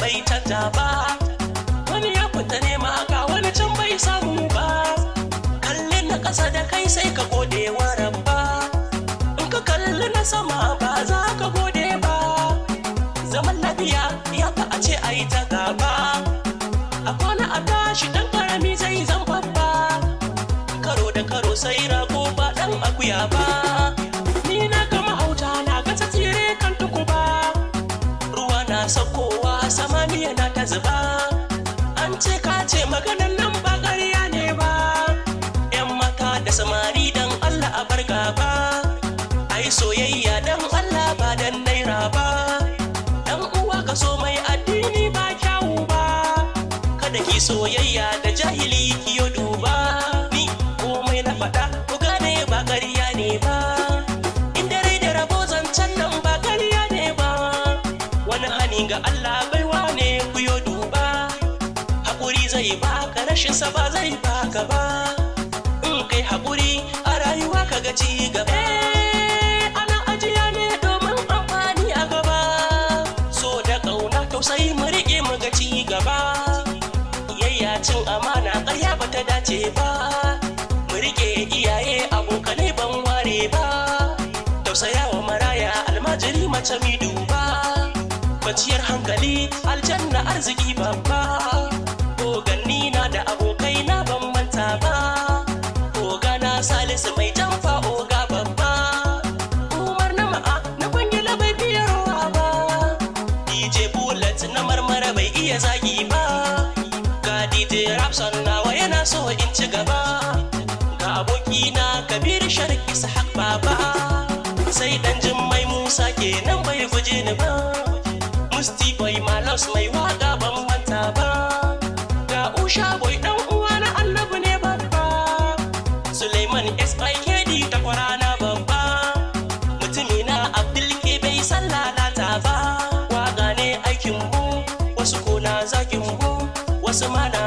Bai canja ba, wani ya fita nema ga wani can bai samu ba. Kalli na ƙasa da kai sai ka gode wa Rabba, in ka kalli na sama ba za ka gode ba. Zaman lafiya ya fi a ce a yi ta gaba, a kwana a tashi ɗan ƙarami zai zan babba. Karo da karo sai rago ba ɗan akuya ba. Ni na ga mahauta na gasa tsire kan tukuba, ruwa na saukowa samaniya na ta zuba. An ce ka ce maganan nan ba ƙarya ne ba. Yan mata da samari dan Allah a bar gaba, ai soyayya dan Allah ba dan naira ba. Dan uwa ka so mai addini ba kyawu ba, kada ki soyayya da jahili kiyo duba. Ni komai na faɗa ku gane ba ƙarya ne ba. In dare da rabo zancen nan ba ƙarya ne ba. Wani hani ga Allah baiwa ne ku yo duba, haƙuri zai baka rashin sa ba zai baka ba. In kai haƙuri a rayuwa ka ga ci gaba. Ana ajiya ne domin amfani a gaba, so da ƙauna tausayi mu riƙe mu ga ci gaba. Iyayya cin amana ƙarya ba ta dace ba, mu riƙe iyaye abokanai ban ware ba. Tausayawa maraya almajiri mace mi duba, kwanciyar hankali aljanna arziki babba. Oganni na da abokai na ban manta ba, ogana Salisu mai jamfa oga babba. Umar na ma'a na kwangila bai fiye rawa ba, DJ Bullet na marmara bai iya zagi ba. Ga DJ Rapson nawa yana so in ci gaba, ga abokina Kabir Sharif Ishaq baba. Sai dan Jummai Musa kenan bai guje ni ba, Musti boy malos mai waka ban manta ba. Ga Usha boy dan uwa na Annabi ne babba, Suleiman SIKD ta kwarana babba. Mutumi na Abdul ke bai san lalata ba, waka ne aikin mu, wasu ko na zakin mu, wasu ma na